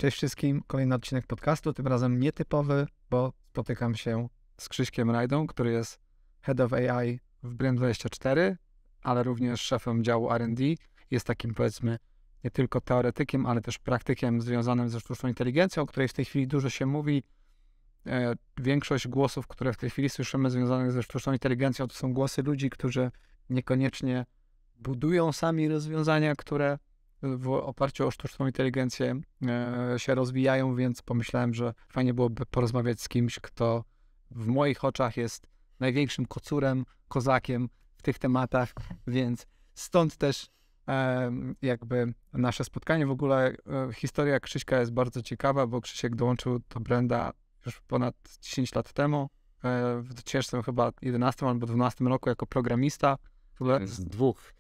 Cześć wszystkim, kolejny odcinek podcastu, tym razem nietypowy, bo spotykam się z Krzyśkiem Rajdą, który jest Head of AI w Brand24, ale również szefem działu R&D. Jest takim, powiedzmy, nie tylko teoretykiem, ale też praktykiem związanym ze sztuczną inteligencją, o której w tej chwili dużo się mówi. Większość głosów, które w tej chwili słyszymy związanych ze sztuczną inteligencją, to są głosy ludzi, którzy niekoniecznie budują sami rozwiązania, które w oparciu o sztuczną inteligencję się rozwijają, więc pomyślałem, że fajnie byłoby porozmawiać z kimś, kto w moich oczach jest największym kocurem, kozakiem w tych tematach, więc stąd też jakby nasze spotkanie. W ogóle historia Krzyśka jest bardzo ciekawa, bo Krzysiek dołączył do Branda już ponad 10 lat temu, w 2000 chyba 11 albo 12 roku jako programista. W ogóle z dwóch.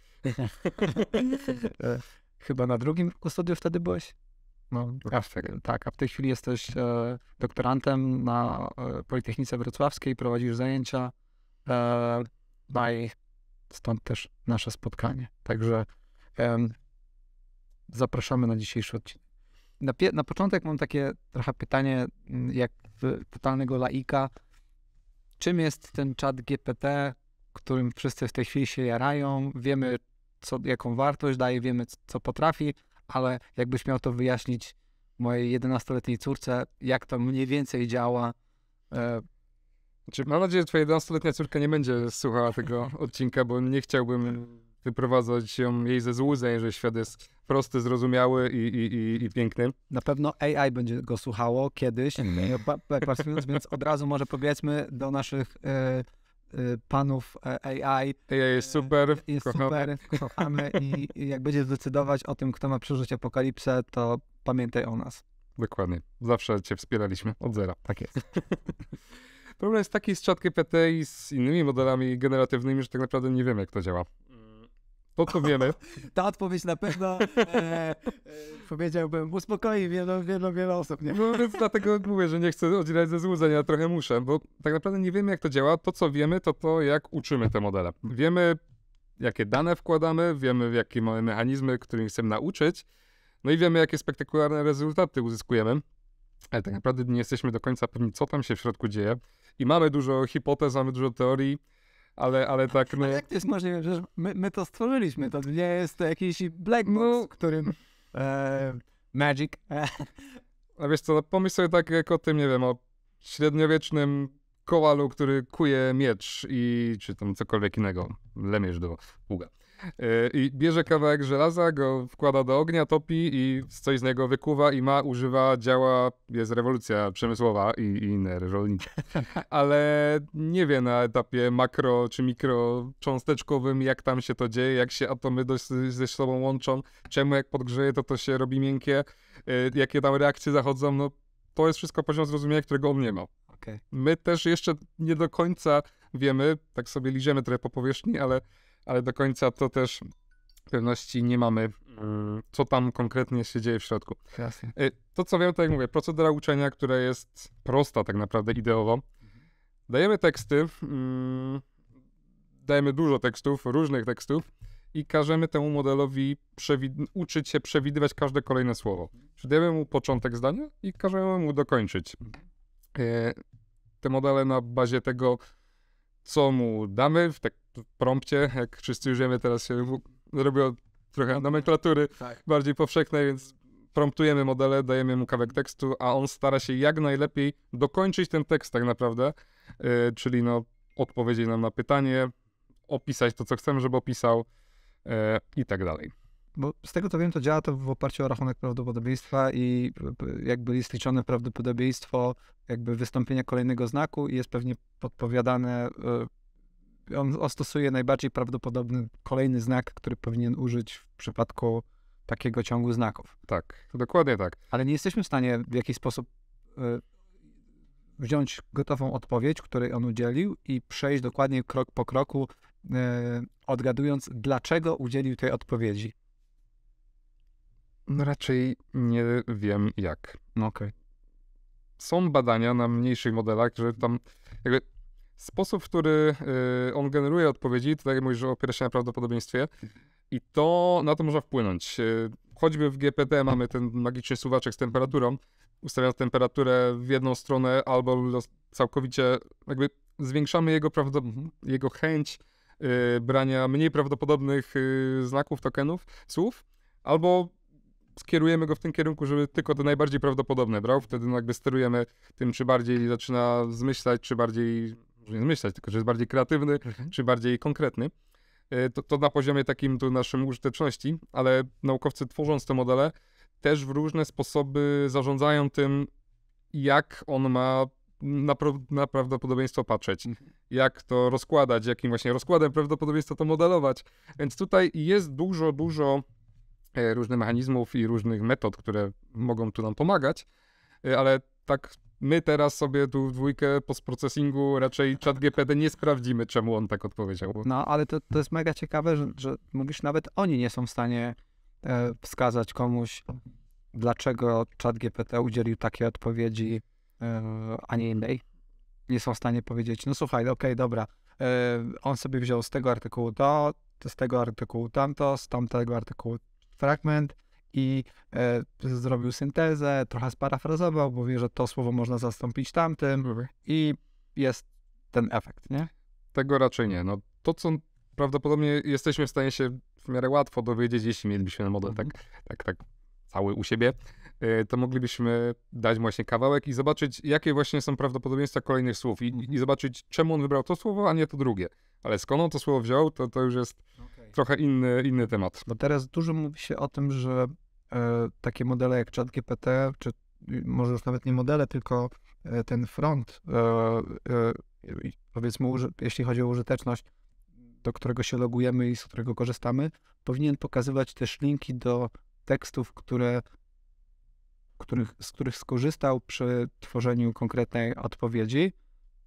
Chyba na drugim roku studiów wtedy byłeś? No, tak, a w tej chwili jesteś doktorantem na Politechnice Wrocławskiej, prowadzisz zajęcia, stąd też nasze spotkanie. Także zapraszamy na dzisiejszy odcinek. Na początek mam takie trochę pytanie, jak totalnego laika. Czym jest ten czat GPT, którym wszyscy w tej chwili się jarają? Wiemy, jaką wartość daje, wiemy, co potrafi, ale jakbyś miał to wyjaśnić mojej 11-letniej córce, jak to mniej więcej działa. Mam nadzieję, że twoja 11-letnia córka nie będzie słuchała tego odcinka, bo nie chciałbym wyprowadzać jej ze złudzeń, że świat jest prosty, zrozumiały i piękny. Na pewno AI będzie go słuchało kiedyś, więc od razu może powiedzmy do naszych panów AI. AI jest super. Kochamy i jak będziesz decydować o tym, kto ma przeżyć apokalipsę, to pamiętaj o nas. Dokładnie. Zawsze cię wspieraliśmy od zera. Tak jest. Problem jest taki z ChatGPT i z innymi modelami generatywnymi, że tak naprawdę nie wiemy, jak to działa. To, co wiemy... Ta odpowiedź na pewno, powiedziałbym, uspokoi wiele osób. Nie? No więc dlatego mówię, że nie chcę oddzielać ze złudzeń, a trochę muszę, bo tak naprawdę nie wiemy, jak to działa. To, co wiemy, to jak uczymy te modele. Wiemy, jakie dane wkładamy, wiemy, jakie mamy mechanizmy, którymi chcemy nauczyć, no i wiemy, jakie spektakularne rezultaty uzyskujemy, ale tak naprawdę nie jesteśmy do końca pewni, co tam się w środku dzieje. I mamy dużo hipotez, mamy dużo teorii, ale tak... No... A jak to jest możliwe? Przecież my to stworzyliśmy, to nie jest to jakiś black box, którym... magic. A wiesz co, pomyśl sobie tak jak o tym, nie wiem, o średniowiecznym kowalu, który kuje miecz czy tam cokolwiek innego, lemierz do pługa. I bierze kawałek żelaza, go wkłada do ognia, topi i coś z niego wykuwa i używa, działa, jest rewolucja przemysłowa i inne rolnicze. Ale nie wie na etapie makro czy mikrocząsteczkowym, jak tam się to dzieje, jak się atomy ze sobą łączą, czemu jak podgrzeje to się robi miękkie, jakie tam reakcje zachodzą, no to jest wszystko poziom zrozumienia, którego on nie ma. Okay. My też jeszcze nie do końca wiemy, tak sobie liziemy trochę po powierzchni, ale do końca to też pewności nie mamy, co tam konkretnie się dzieje w środku. Jasne. To, co wiem, tak jak mówię, procedura uczenia, która jest prosta tak naprawdę ideowo. Dajemy teksty, dajemy dużo tekstów, różnych tekstów i każemy temu modelowi uczyć się przewidywać każde kolejne słowo. Dajemy mu początek zdania i każemy mu dokończyć. Te modele na bazie tego, co mu damy w prompcie, jak wszyscy już wiemy, teraz się robią trochę nomenklatury bardziej powszechnej, więc promptujemy modele, dajemy mu kawałek tekstu, a on stara się jak najlepiej dokończyć ten tekst tak naprawdę, czyli no odpowiedzieć nam na pytanie, opisać to, co chcemy, żeby opisał i tak dalej. Bo z tego co wiem, to działa to w oparciu o rachunek prawdopodobieństwa i jakby jest liczone prawdopodobieństwo jakby wystąpienia kolejnego znaku i jest pewnie podpowiadane, on stosuje najbardziej prawdopodobny kolejny znak, który powinien użyć w przypadku takiego ciągu znaków. Tak, dokładnie tak. Ale nie jesteśmy w stanie w jakiś sposób wziąć gotową odpowiedź, której on udzielił i przejść dokładnie krok po kroku, odgadując, dlaczego udzielił tej odpowiedzi. No raczej nie wiem jak. Okej. Są badania na mniejszych modelach, że tam jakby sposób, w który on generuje odpowiedzi, to tak jak mówisz, że opiera się na prawdopodobieństwie i to na to można wpłynąć. choćby w GPT mamy ten magiczny suwaczek z temperaturą, ustawiając temperaturę w jedną stronę albo całkowicie jakby zwiększamy jego chęć brania mniej prawdopodobnych znaków, tokenów, słów, albo skierujemy go w tym kierunku, żeby tylko te najbardziej prawdopodobne brał, wtedy jakby sterujemy tym, czy bardziej zaczyna zmyślać, czy bardziej, może nie zmyślać, tylko że jest bardziej kreatywny, czy bardziej konkretny. To na poziomie takim tu naszym użyteczności, ale naukowcy tworząc te modele też w różne sposoby zarządzają tym, jak on ma na prawdopodobieństwo patrzeć, jak to rozkładać, jakim właśnie rozkładem prawdopodobieństwa to modelować. Więc tutaj jest dużo różnych mechanizmów i różnych metod, które mogą tu nam pomagać, ale tak my teraz sobie tu w dwójkę postprocesingu raczej ChatGPT nie sprawdzimy, czemu on tak odpowiedział. No, ale to jest mega ciekawe, że mówisz, nawet oni nie są w stanie wskazać komuś, dlaczego ChatGPT udzielił takiej odpowiedzi, a nie innej. Nie są w stanie powiedzieć, no słuchaj, okej, dobra, on sobie wziął z tego artykułu to, z tego artykułu tamto, z tamtego artykułu fragment i zrobił syntezę, trochę sparafrazował, bo wie, że to słowo można zastąpić tamtym i jest ten efekt, nie? Tego raczej nie. No, to, co prawdopodobnie jesteśmy w stanie się w miarę łatwo dowiedzieć, jeśli mielibyśmy model tak cały u siebie, to moglibyśmy dać właśnie kawałek i zobaczyć, jakie właśnie są prawdopodobieństwa kolejnych słów i zobaczyć, czemu on wybrał to słowo, a nie to drugie. Ale skąd on to słowo wziął, to już jest trochę inny temat. Bo teraz dużo mówi się o tym, że takie modele jak ChatGPT, czy może już nawet nie modele, tylko ten front, powiedzmy, jeśli chodzi o użyteczność, do którego się logujemy i z którego korzystamy, powinien pokazywać też linki do tekstów, z których skorzystał przy tworzeniu konkretnej odpowiedzi.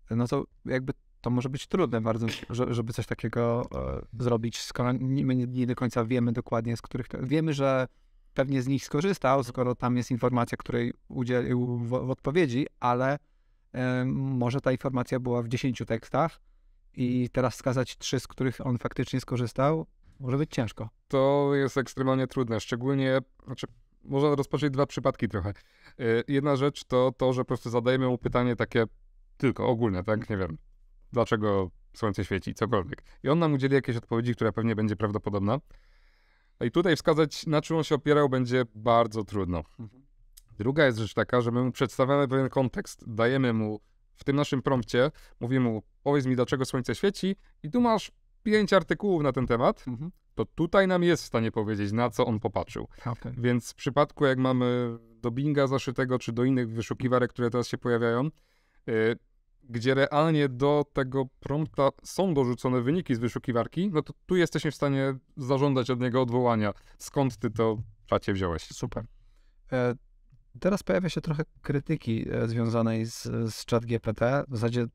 No to jakby to może być trudne bardzo, żeby coś takiego zrobić, skoro my nie do końca wiemy dokładnie, z których... Wiemy, że pewnie z nich skorzystał, skoro tam jest informacja, której udzielił w odpowiedzi, ale może ta informacja była w 10 tekstach i teraz wskazać 3, z których on faktycznie skorzystał, może być ciężko. To jest ekstremalnie trudne, szczególnie, można rozpocząć 2 przypadki trochę. Jedna rzecz to, że po prostu zadajemy mu pytanie takie tylko ogólne, tak, nie wiem, dlaczego słońce świeci, cokolwiek. I on nam udzieli jakiejś odpowiedzi, która pewnie będzie prawdopodobna. I tutaj wskazać, na czym on się opierał, będzie bardzo trudno. Druga jest rzecz taka, że my mu przedstawiamy pewien kontekst, dajemy mu w tym naszym prompcie, mówimy mu, powiedz mi, dlaczego słońce świeci i tu masz 5 artykułów na ten temat, to tutaj nam jest w stanie powiedzieć, na co on popatrzył. Okay. Więc w przypadku, jak mamy do Binga zaszytego, czy do innych wyszukiwarek, które teraz się pojawiają, gdzie realnie do tego prompta są dorzucone wyniki z wyszukiwarki, no to tu jesteśmy w stanie zażądać od niego odwołania. Skąd ty to w czacie wziąłeś? Super. Teraz pojawia się trochę krytyki związanej z ChatGPT. W zasadzie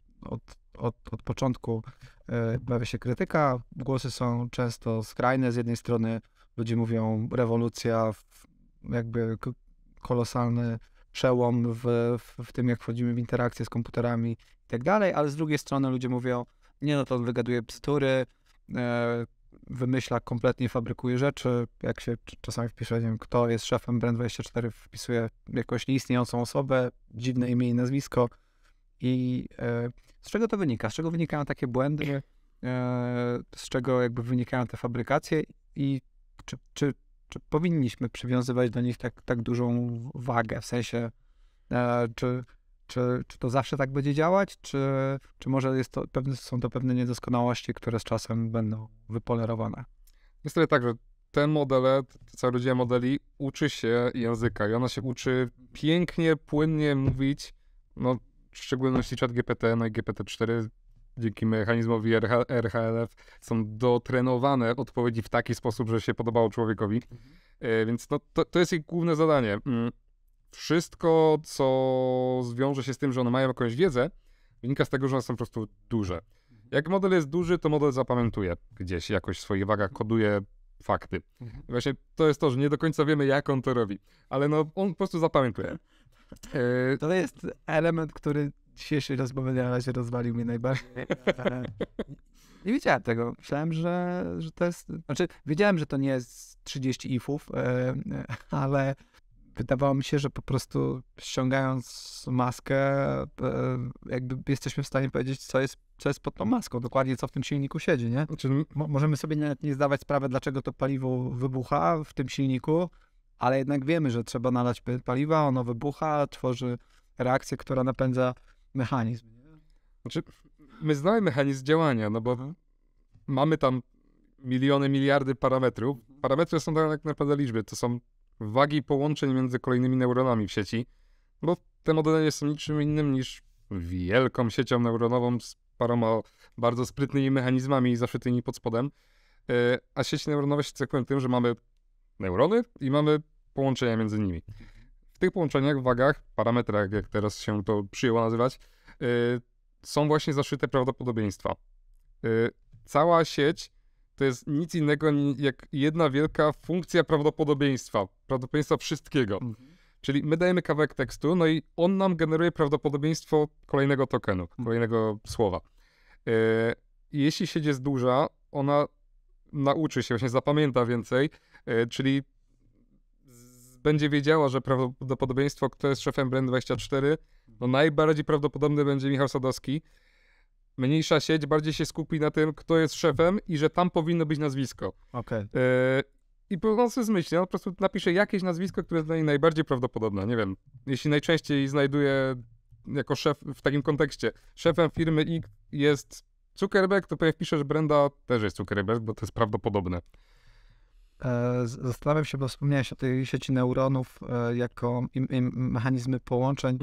od początku pojawia się krytyka. Głosy są często skrajne. Z jednej strony ludzie mówią rewolucja, jakby kolosalny przełom w tym, jak wchodzimy w interakcję z komputerami i tak dalej, ale z drugiej strony ludzie mówią, nie no, to on wygaduje bzdury, wymyśla, kompletnie fabrykuje rzeczy. Jak się czasami wpisze, nie wiem, kto jest szefem Brand24, wpisuje jakąś nieistniejącą osobę, dziwne imię i nazwisko. I z czego to wynika? Z czego wynikają takie błędy? Z czego jakby wynikają te fabrykacje? I czy powinniśmy przywiązywać do nich tak dużą wagę? W sensie, czy to zawsze tak będzie działać? Czy może są to pewne niedoskonałości, które z czasem będą wypolerowane? Jest to tak, że te modele, cała rodzina modeli uczy się języka i ona się uczy pięknie, płynnie mówić, no w szczególności ChatGPT, no i GPT-4 dzięki mechanizmowi RHLF są dotrenowane odpowiedzi w taki sposób, że się podobało człowiekowi. Więc no, to jest ich główne zadanie. Wszystko, co zwiąże się z tym, że one mają jakąś wiedzę, wynika z tego, że one są po prostu duże. Jak model jest duży, to model zapamiętuje gdzieś jakoś w swoich wagach, koduje fakty. I właśnie to jest to, że nie do końca wiemy, jak on to robi, ale no on po prostu zapamiętuje. To jest element, który dzisiejszej rozmowy na razie rozwalił mnie najbardziej. Nie wiedziałem tego. Myślałem, że to jest... Znaczy, wiedziałem, że to nie jest 30 ifów, ale wydawało mi się, że po prostu ściągając maskę, jakby jesteśmy w stanie powiedzieć, co jest pod tą maską, dokładnie co w tym silniku siedzi, nie? Znaczy, Możemy sobie nawet nie zdawać sprawy, dlaczego to paliwo wybucha w tym silniku, ale jednak wiemy, że trzeba nalać paliwa, ono wybucha, tworzy reakcję, która napędza mechanizm. Znaczy, my znamy mechanizm działania, no bo mamy tam miliony, miliardy parametrów. Parametry są tak naprawdę liczby, to są wagi połączeń między kolejnymi neuronami w sieci, bo te modele nie są niczym innym niż wielką siecią neuronową z paroma bardzo sprytnymi mechanizmami zaszytymi pod spodem. A sieci neuronowe się cechują tym, że mamy neurony i mamy połączenia między nimi. W tych połączeniach, wagach, parametrach, jak teraz się to przyjęło nazywać, są właśnie zaszyte prawdopodobieństwa. Cała sieć to jest nic innego jak jedna wielka funkcja prawdopodobieństwa wszystkiego. Czyli my dajemy kawałek tekstu, no i on nam generuje prawdopodobieństwo kolejnego tokenu, kolejnego słowa. Jeśli sieć jest duża, ona nauczy się, właśnie zapamięta więcej, czyli będzie wiedziała, że prawdopodobieństwo, kto jest szefem Brand24, no najbardziej prawdopodobny będzie Michał Sadowski. Mniejsza sieć bardziej się skupi na tym, kto jest szefem i że tam powinno być nazwisko. Okay. I po prostu zmyśli, on po prostu napisze jakieś nazwisko, które jest najbardziej prawdopodobne. Nie wiem, jeśli najczęściej znajduje jako szef w takim kontekście, szefem firmy X jest Zuckerberg, to pewnie wpisze, że Brenda też jest Zuckerberg, bo to jest prawdopodobne. Zastanawiam się, bo wspomniałeś o tej sieci neuronów jako mechanizmy połączeń.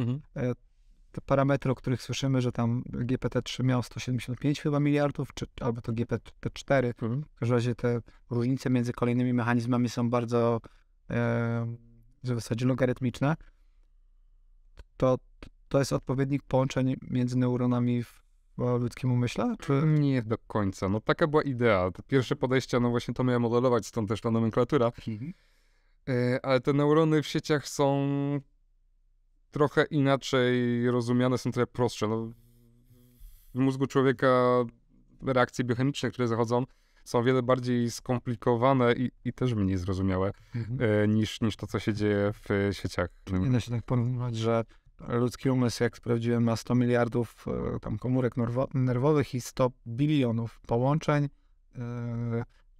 Te parametry, o których słyszymy, że tam GPT-3 miał 175 chyba miliardów, albo to GPT-4. W każdym razie te różnice między kolejnymi mechanizmami są bardzo w zasadzie logarytmiczne. To jest odpowiednik połączeń między neuronami w ludzkim umyśle? Czy... Nie do końca. No taka była idea. Te pierwsze podejścia, no właśnie to miałem modelować, stąd też ta nomenklatura. Ale te neurony w sieciach są trochę inaczej rozumiane, są trochę prostsze. No, w mózgu człowieka reakcje biochemiczne, które zachodzą, są o wiele bardziej skomplikowane i też mniej zrozumiałe niż to, co się dzieje w sieciach. Nie da się tak porównywać, że ludzki umysł, jak sprawdziłem, ma 100 miliardów tam komórek nerwowych i 100 bilionów połączeń.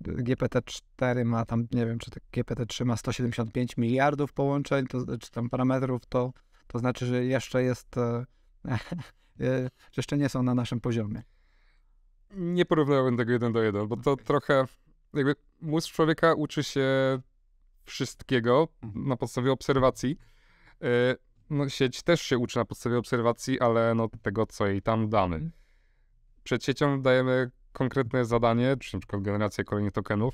GPT-4 ma tam, nie wiem, czy GPT-3 ma 175 miliardów połączeń, czy tam parametrów, to znaczy, że jeszcze jest, że jeszcze nie są na naszym poziomie. Nie porównałbym tego 1 do 1, bo to trochę, jakby mózg człowieka uczy się wszystkiego na podstawie obserwacji. No, sieć też się uczy na podstawie obserwacji, ale no tego, co jej tam damy. Przed siecią dajemy konkretne zadanie, czy na przykład generację kolejnych tokenów.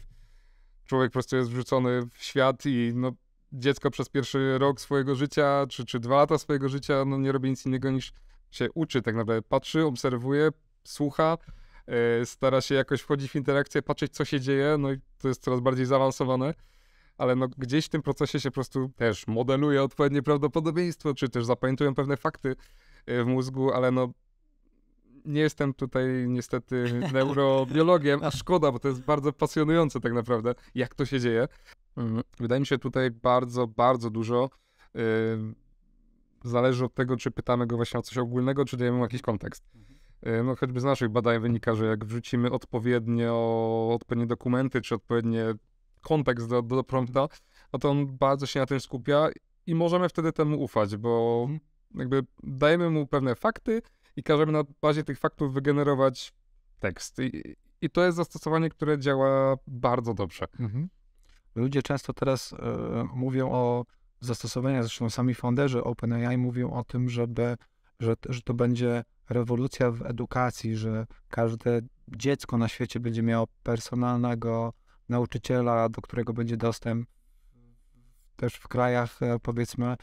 Człowiek po prostu jest wrzucony w świat i no, dziecko przez pierwszy rok swojego życia, czy 2 lata swojego życia, no nie robi nic innego niż się uczy, tak naprawdę patrzy, obserwuje, słucha, stara się jakoś wchodzić w interakcję, patrzeć, co się dzieje, no i to jest coraz bardziej zaawansowane, ale no gdzieś w tym procesie się po prostu też modeluje odpowiednie prawdopodobieństwo, czy też zapamiętują pewne fakty w mózgu, ale no nie jestem tutaj niestety neurobiologiem, a szkoda, bo to jest bardzo pasjonujące tak naprawdę, jak to się dzieje. Wydaje mi się tutaj bardzo, bardzo dużo zależy od tego, czy pytamy go właśnie o coś ogólnego, czy dajemy mu jakiś kontekst. No choćby z naszych badań wynika, że jak wrzucimy odpowiednie dokumenty, czy odpowiednie kontekst do prompta, no to on bardzo się na tym skupia i możemy wtedy temu ufać, bo jakby dajemy mu pewne fakty i każemy na bazie tych faktów wygenerować tekst. I to jest zastosowanie, które działa bardzo dobrze. Ludzie często teraz mówią o zastosowaniach, zresztą sami founderzy OpenAI mówią o tym, że to będzie rewolucja w edukacji, że każde dziecko na świecie będzie miało personalnego nauczyciela, do którego będzie dostęp też w krajach, powiedzmy,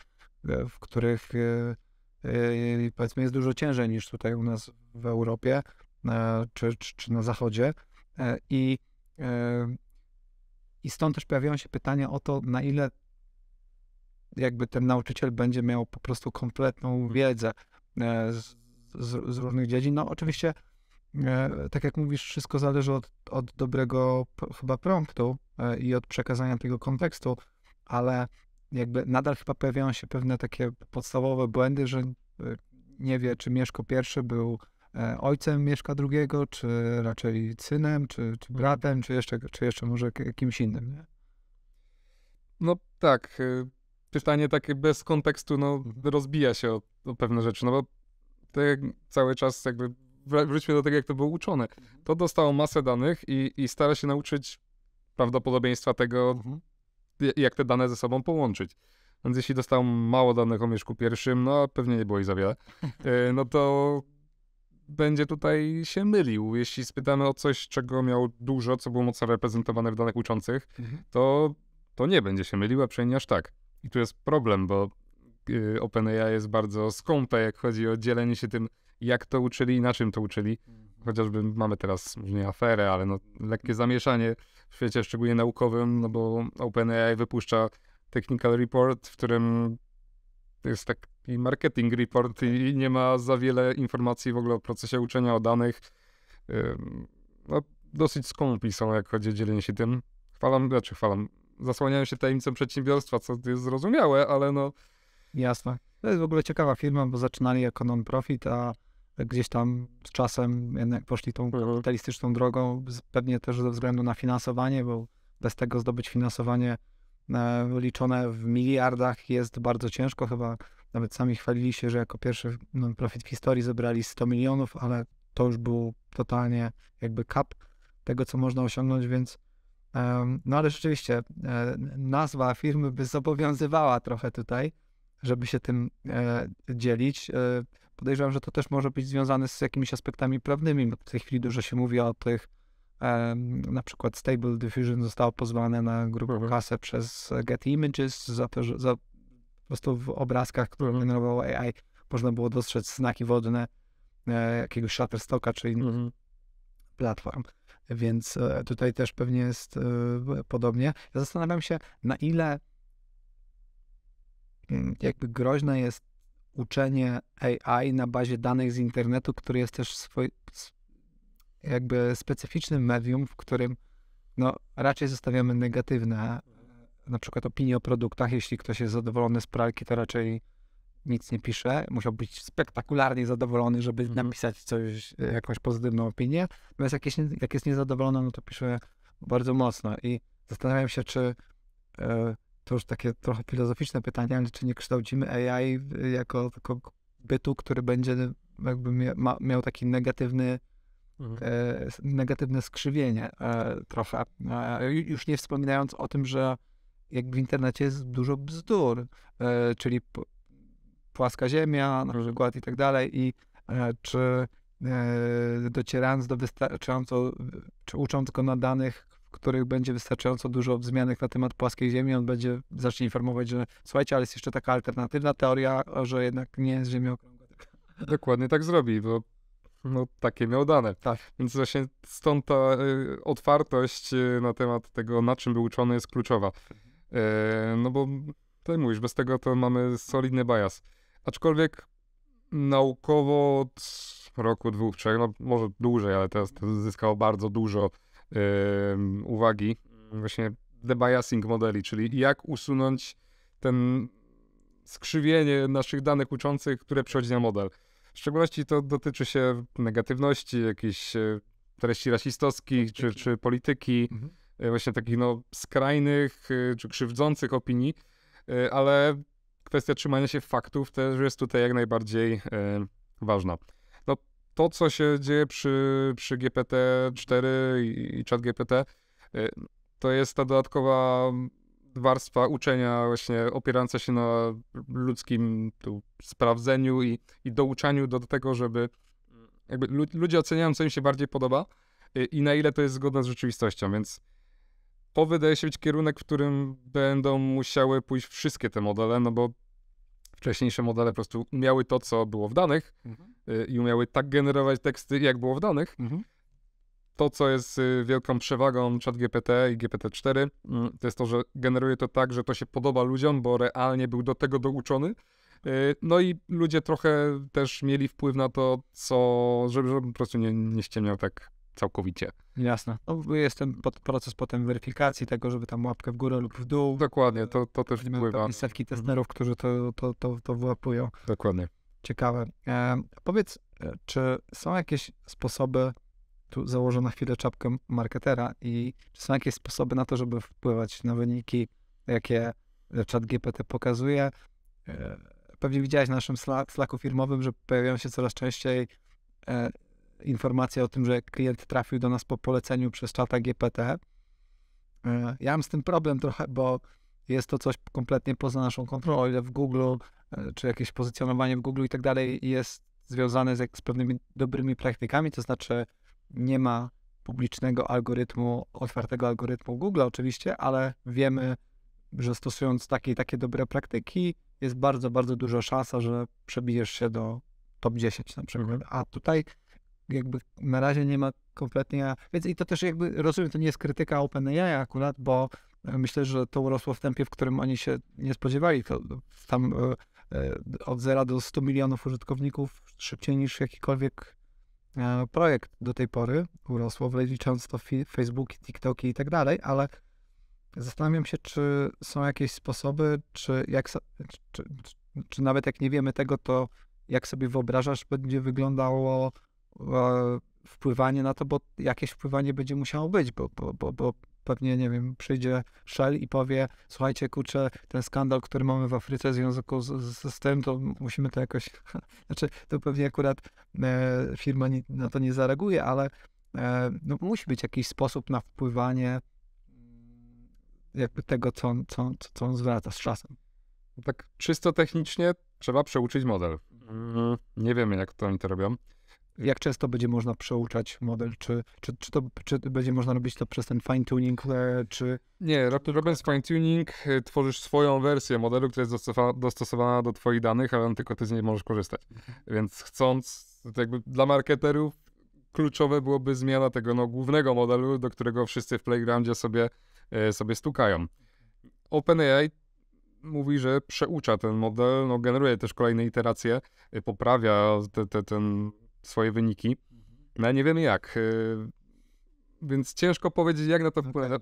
w których powiedzmy jest dużo ciężej niż tutaj u nas w Europie czy na Zachodzie. I stąd też pojawiają się pytania o to, na ile jakby ten nauczyciel będzie miał po prostu kompletną wiedzę z różnych dziedzin. No oczywiście tak jak mówisz, wszystko zależy od dobrego chyba promptu i od przekazania tego kontekstu, ale jakby nadal chyba pojawiają się pewne takie podstawowe błędy, że nie wie, czy Mieszko I był ojcem Mieszka II, czy raczej synem, czy bratem, czy jeszcze może kimś innym, nie? No tak, pytanie takie bez kontekstu, no rozbija się o pewne rzeczy, no bo tak cały czas jakby wróćmy do tego, jak to było uczone. To dostało masę danych i stara się nauczyć prawdopodobieństwa tego, jak te dane ze sobą połączyć. Więc jeśli dostał mało danych o Mieszku I, no a pewnie nie było ich za wiele, no to będzie tutaj się mylił. Jeśli spytamy o coś, czego miał dużo, co było mocno reprezentowane w danych uczących, to nie będzie się mylił, a przynajmniej aż tak. I tu jest problem, bo OpenAI jest bardzo skąpe, jak chodzi o dzielenie się tym, jak to uczyli i na czym to uczyli. Chociażby mamy teraz, może nie aferę, ale no, lekkie zamieszanie w świecie szczególnie naukowym, no bo OpenAI wypuszcza technical report, w którym jest taki marketing report i nie ma za wiele informacji w ogóle o procesie uczenia, o danych. No, dosyć skąpi są, jak chodzi o dzielenie się tym. Zasłaniają się tajemnicą przedsiębiorstwa, co jest zrozumiałe, ale no... Jasne. To jest w ogóle ciekawa firma, bo zaczynali jako non-profit, a gdzieś tam z czasem jednak poszli tą kapitalistyczną drogą, pewnie też ze względu na finansowanie, bo bez tego zdobyć finansowanie liczone w miliardach jest bardzo ciężko. Chyba nawet sami chwalili się, że jako pierwszy non-profit w historii zebrali 100 milionów, ale to już był totalnie jakby cap tego, co można osiągnąć, więc no ale rzeczywiście nazwa firmy by zobowiązywała trochę tutaj, żeby się tym dzielić. Podejrzewam, że to też może być związane z jakimiś aspektami prawnymi, bo w tej chwili dużo się mówi o tych, na przykład Stable Diffusion zostało pozwane na grubą kasę przez Getty Images za to, że po prostu w obrazkach, które generowało AI, można było dostrzec znaki wodne jakiegoś Shutterstocka czy innych platform. Więc tutaj też pewnie jest podobnie. Ja zastanawiam się, na ile jakby groźne jest uczenie AI na bazie danych z internetu, który jest też jakby specyficznym medium, w którym no, raczej zostawiamy negatywne na przykład opinie o produktach. Jeśli ktoś jest zadowolony z pralki, to raczej nic nie pisze. Musiał być spektakularnie zadowolony, żeby napisać coś, jakąś pozytywną opinię. Natomiast jak jest niezadowolony, no to pisze bardzo mocno. I zastanawiam się, czy to już takie trochę filozoficzne pytanie, ale czy nie kształcimy AI jako bytu, który będzie jakby miał taki negatywne skrzywienie trochę. Już nie wspominając o tym, że jakby w internecie jest dużo bzdur, czyli płaska ziemia na przykład i tak dalej, i czy docierając do czy ucząc go na danych, w których będzie wystarczająco dużo wzmianek na temat płaskiej ziemi, on zacznie informować, że słuchajcie, ale jest jeszcze taka alternatywna teoria, że jednak nie jest Ziemia okrągła. Dokładnie tak zrobi, bo no, takie miał dane. Tak. Więc właśnie stąd ta otwartość na temat tego, na czym był uczony, jest kluczowa. No bo tutaj mówisz, bez tego to mamy solidny bias. Aczkolwiek naukowo od roku, 2, 3, no może dłużej, ale teraz to zyskało bardzo dużo uwagi. Właśnie debiasing modeli, czyli jak usunąć ten skrzywienie naszych danych uczących, które przychodzi na model. W szczególności to dotyczy się negatywności, jakichś treści rasistowskich, czy polityki, właśnie takich no skrajnych, czy krzywdzących opinii, ale kwestia trzymania się faktów też jest tutaj jak najbardziej ważna. No, to, co się dzieje przy GPT-4 i ChatGPT, to jest ta dodatkowa warstwa uczenia właśnie opierająca się na ludzkim sprawdzeniu i douczaniu do tego, żeby jakby ludzie oceniają, co im się bardziej podoba i na ile to jest zgodne z rzeczywistością, więc to wydaje się być kierunek, w którym będą musiały pójść wszystkie te modele, no bo wcześniejsze modele po prostu umiały to, co było w danych i umiały tak generować teksty, jak było w danych. To, co jest wielką przewagą ChatGPT i GPT-4, to jest to, że generuje to tak, że to się podoba ludziom, bo realnie był do tego douczony No i ludzie trochę też mieli wpływ na to, żeby po prostu nie ściemniał tak całkowicie. Jasne. No, jest ten proces potem weryfikacji tego, żeby tam łapkę w górę lub w dół. Dokładnie, to też Mamy wpływa. pewnie setki testerów, którzy to wyłapują. Dokładnie. Ciekawe. Powiedz, czy są jakieś sposoby, tu założę na chwilę czapkę marketera, i czy są jakieś sposoby na to, żeby wpływać na wyniki, jakie ChatGPT pokazuje? Pewnie widziałeś na naszym Slacku firmowym, że pojawiają się coraz częściej informacje o tym, że klient trafił do nas po poleceniu przez ChatGPT. Ja mam z tym problem trochę, bo jest to coś kompletnie poza naszą kontrolą, o ile w Google, czy jakieś pozycjonowanie w Google i tak dalej jest związane z pewnymi dobrymi praktykami, to znaczy nie ma publicznego algorytmu, otwartego algorytmu Google oczywiście, ale wiemy, że stosując takie dobre praktyki jest bardzo, bardzo duża szansa, że przebijesz się do top 10 na przykład. A tutaj jakby na razie nie ma kompletnie, więc i to też jakby, rozumiem, to nie jest krytyka OpenAI akurat, bo myślę, że to urosło w tempie, w którym oni się nie spodziewali. To tam od 0 do 100 milionów użytkowników szybciej niż jakikolwiek projekt do tej pory urosło, licząc to Facebook, TikToki i tak dalej, ale zastanawiam się, czy są jakieś sposoby, czy nawet jak nie wiemy tego, to jak sobie wyobrażasz, będzie wyglądało wpływanie na to, bo jakieś wpływanie będzie musiało być, bo pewnie, nie wiem, przyjdzie Shell i powie, słuchajcie, kurczę, ten skandal, który mamy w Afryce w związku z tym, to musimy to jakoś, znaczy to pewnie akurat firma na to nie zareaguje, ale no, musi być jakiś sposób na wpływanie jakby tego, co on zwraca z czasem. Tak czysto technicznie trzeba przeuczyć model. Nie wiemy, jak to oni to robią. Jak często będzie można przeuczać model? Czy będzie można robić to przez ten fine-tuning, czy... Nie, robiąc fine-tuning, tworzysz swoją wersję modelu, która jest dostosowana do twoich danych, ale tylko ty z niej możesz korzystać. Więc to jakby dla marketerów kluczowe byłoby zmiana tego głównego modelu, do którego wszyscy w Playgroundzie sobie stukają. OpenAI mówi, że przeucza ten model, generuje też kolejne iteracje, poprawia swoje wyniki, no ale nie wiemy jak. Więc ciężko powiedzieć, jak na to wpłynie.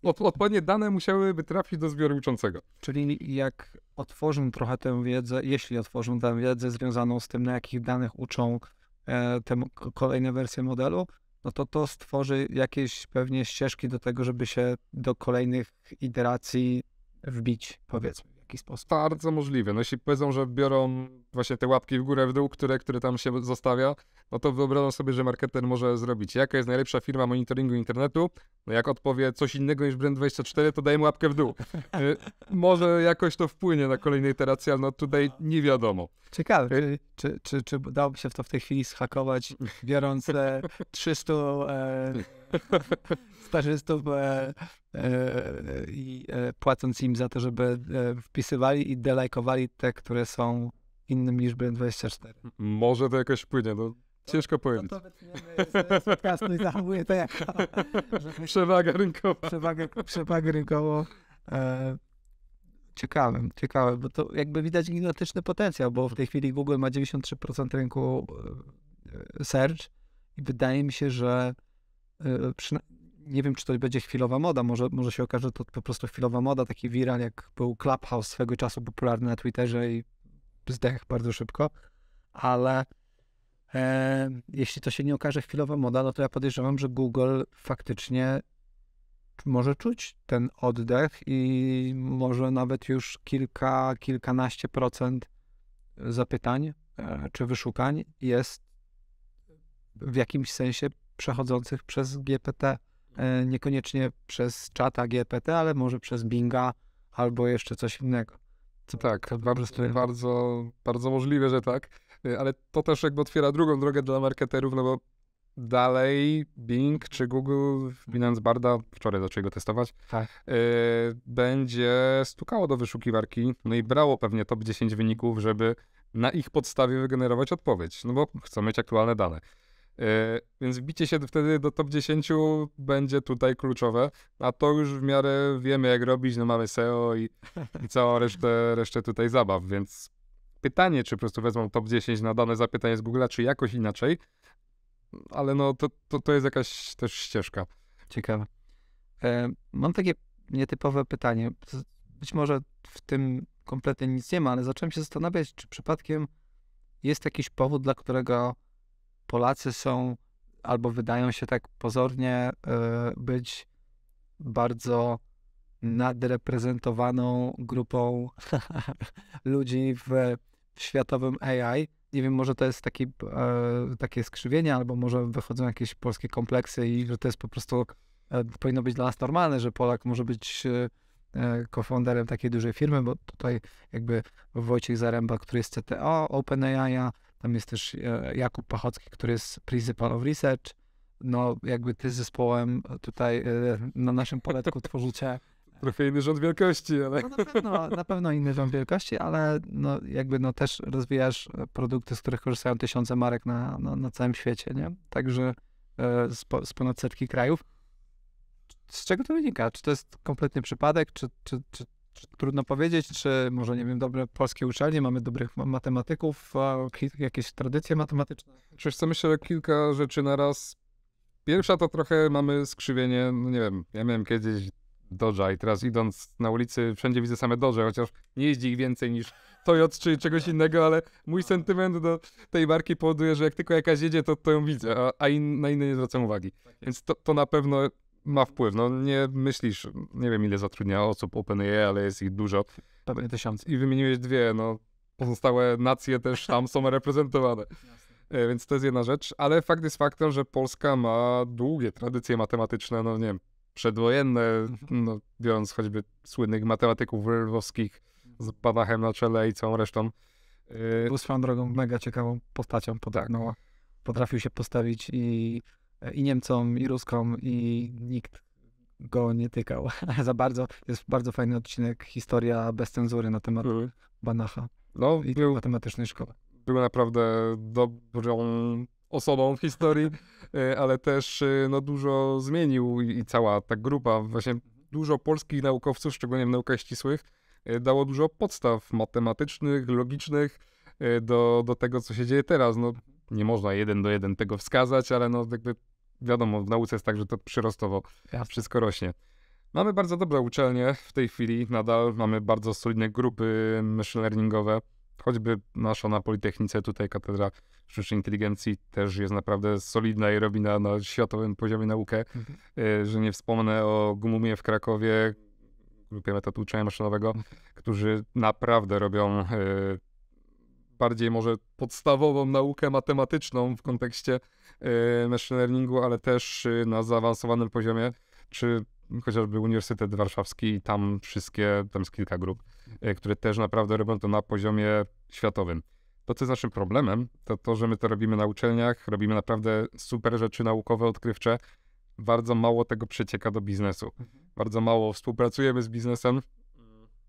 Odpowiednie dane musiałyby trafić do zbioru uczącego. Czyli jak otworzą trochę tę wiedzę, jeśli otworzą tę wiedzę związaną z tym, na jakich danych uczą te kolejne wersje modelu, no to stworzy jakieś pewnie ścieżki do tego, żeby się do kolejnych iteracji wbić, powiedzmy, w jakiś sposób. Bardzo możliwe. No jeśli powiedzą, że biorą właśnie te łapki w górę, w dół, które tam się zostawia, no to wyobrażam sobie, że marketer może zrobić. Jaka jest najlepsza firma monitoringu internetu? No jak odpowie coś innego niż Brand24, to dajemy łapkę w dół. Może jakoś to wpłynie na kolejne iteracje, ale no tutaj nie wiadomo. Ciekawe, czy dałoby się w to w tej chwili zhakować, biorąc 300 stażystów i płacąc im za to, żeby wpisywali i delajkowali te, które są innym niż Brand24. Może to jakoś wpłynie, no ciężko powiedzieć. To wytniemy z podcastu i zachowuję to jako Przewaga rynkowa. Przewagę rynkową. Ciekawe, bo to jakby widać gigantyczny potencjał, bo w tej chwili Google ma 93% rynku search i wydaje mi się, że nie wiem, czy to będzie chwilowa moda, może się okaże, że to po prostu chwilowa moda, taki viral, jak był Clubhouse swego czasu popularny na Twitterze i zdech bardzo szybko, ale jeśli to się nie okaże chwilowa moda, no to ja podejrzewam, że Google faktycznie może czuć ten oddech i może nawet już kilkanaście procent zapytań czy wyszukań jest w jakimś sensie przechodzących przez GPT. Niekoniecznie przez czata GPT, ale może przez Binga albo jeszcze coś innego. Tak, bardzo możliwe, że tak, ale to też jakby otwiera drugą drogę dla marketerów, no bo dalej Bing czy Google, wpinając Barda, wczoraj zaczęli go testować, tak. Będzie stukało do wyszukiwarki, no i brało pewnie top 10 wyników, żeby na ich podstawie wygenerować odpowiedź, no bo chcą mieć aktualne dane. Więc wbicie się wtedy do top 10 będzie tutaj kluczowe, a to już w miarę wiemy jak robić, no mamy SEO i całą resztę tutaj zabaw, więc pytanie, czy po prostu wezmą top 10 na dane zapytanie z Google'a, czy jakoś inaczej, ale no to jest jakaś też ścieżka. Ciekawe. Mam takie nietypowe pytanie. Być może w tym kompletnie nic nie ma, ale zacząłem się zastanawiać, czy przypadkiem jest jakiś powód, dla którego Polacy są albo wydają się tak pozornie być bardzo nadreprezentowaną grupą ludzi w światowym AI. Nie wiem, może to jest takie skrzywienie, albo może wychodzą jakieś polskie kompleksy i że to jest po prostu powinno być dla nas normalne, że Polak może być co-founderem takiej dużej firmy, bo tutaj jakby Wojciech Zaręba, który jest CTO OpenAI, tam jest też Jakub Pachocki, który jest Principal of Research. No jakby ty z zespołem tutaj na naszym poletku tworzycie Trochę inny rząd wielkości, ale... No na pewno inny rząd wielkości, ale no jakby no też rozwijasz produkty, z których korzystają tysiące marek na całym świecie, nie? Także z ponad setki krajów. Z czego to wynika? Czy to jest kompletnie przypadek, czy trudno powiedzieć, czy może, nie wiem, dobre polskie uczelnie, mamy dobrych matematyków, jakieś tradycje matematyczne? Wiesz co, myślę, że kilka rzeczy na raz. Pierwsza to trochę mamy skrzywienie, no nie wiem, ja miałem kiedyś Dodge'a i teraz idąc na ulicy wszędzie widzę same Dodge, chociaż nie jeździ ich więcej niż Toyota czy czegoś innego, ale mój sentyment do tej marki powoduje, że jak tylko jakaś jedzie, to ją widzę, na inne nie zwracam uwagi. Więc to na pewno ma wpływ. No nie myślisz, nie wiem ile zatrudnia osób OpenAI, ale jest ich dużo. Pewnie 1000. I wymieniłeś dwie, no pozostałe nacje też tam są reprezentowane. Więc to jest jedna rzecz, ale fakt jest faktem, że Polska ma długie tradycje matematyczne, no nie wiem, przedwojenne, no, biorąc choćby słynnych matematyków lwowskich z Banachem na czele i całą resztą. Był swoją drogą mega ciekawą postacią, podobno potrafił się postawić i Niemcom, i Ruskom, i nikt go nie tykał za bardzo. Jest bardzo fajny odcinek, historia bez cenzury na temat Banacha i matematycznej szkoły. Był naprawdę dobrą osobą w historii, ale też no, dużo zmienił i cała ta grupa, właśnie dużo polskich naukowców, szczególnie w naukach ścisłych, dało dużo podstaw matematycznych, logicznych do tego, co się dzieje teraz. No, nie można 1:1 tego wskazać, ale no jakby wiadomo, w nauce jest tak, że to przyrostowo wszystko rośnie. Mamy bardzo dobre uczelnie w tej chwili, nadal mamy bardzo solidne grupy machine learningowe, choćby nasza na Politechnice, tutaj Katedra Sztucznej Inteligencji też jest naprawdę solidna i robi na światowym poziomie naukę, że nie wspomnę o GUM-ie w Krakowie, grupie metod uczenia maszynowego, którzy naprawdę robią bardziej może podstawową naukę matematyczną w kontekście machine learningu, ale też na zaawansowanym poziomie, czy chociażby Uniwersytet Warszawski, tam jest kilka grup, które też naprawdę robią to na poziomie światowym. To, co jest naszym problemem, to, że my to robimy na uczelniach, robimy naprawdę super rzeczy naukowe, odkrywcze, bardzo mało tego przecieka do biznesu. Bardzo mało współpracujemy z biznesem,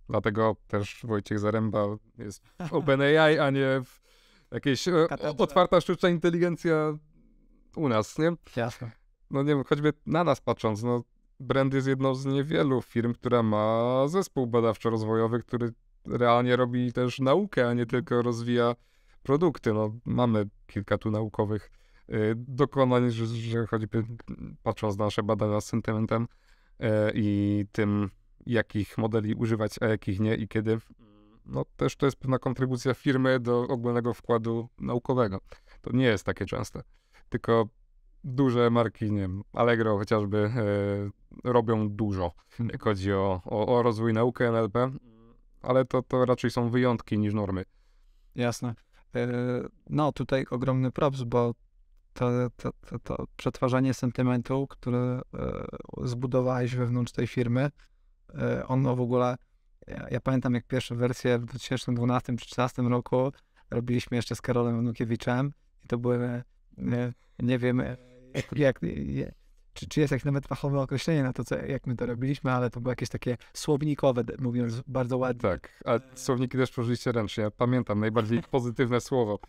dlatego też Wojciech Zaręba jest w OpenAI, a nie w jakiejś otwarta sztuczna inteligencja u nas, nie? Jasne. No nie wiem, choćby na nas patrząc, no Brand jest jedną z niewielu firm, która ma zespół badawczo-rozwojowy, który realnie robi też naukę, a nie tylko rozwija produkty. No, mamy kilka tu naukowych dokonań, że choćby patrząc na nasze badania z sentymentem i tym, jakich modeli używać, a jakich nie i kiedy, no też to jest pewna kontrybucja firmy do ogólnego wkładu naukowego. To nie jest takie częste, tylko duże marki, nie wiem, Allegro chociażby robią dużo, jak chodzi o rozwój nauki NLP, ale to raczej są wyjątki niż normy. Jasne. No tutaj ogromny props, bo to przetwarzanie sentymentu, które zbudowałeś wewnątrz tej firmy, ono w ogóle, ja pamiętam jak pierwsze wersje w 2012 czy 2013 roku robiliśmy jeszcze z Karolem Wnukiewiczem i to były, nie wiem, czy jest jakieś nawet fachowe określenie na to, jak my to robiliśmy, ale to było jakieś takie słownikowe, mówiąc bardzo ładnie. Tak, a słowniki też tworzyliście ręcznie. Ja pamiętam najbardziej pozytywne słowo.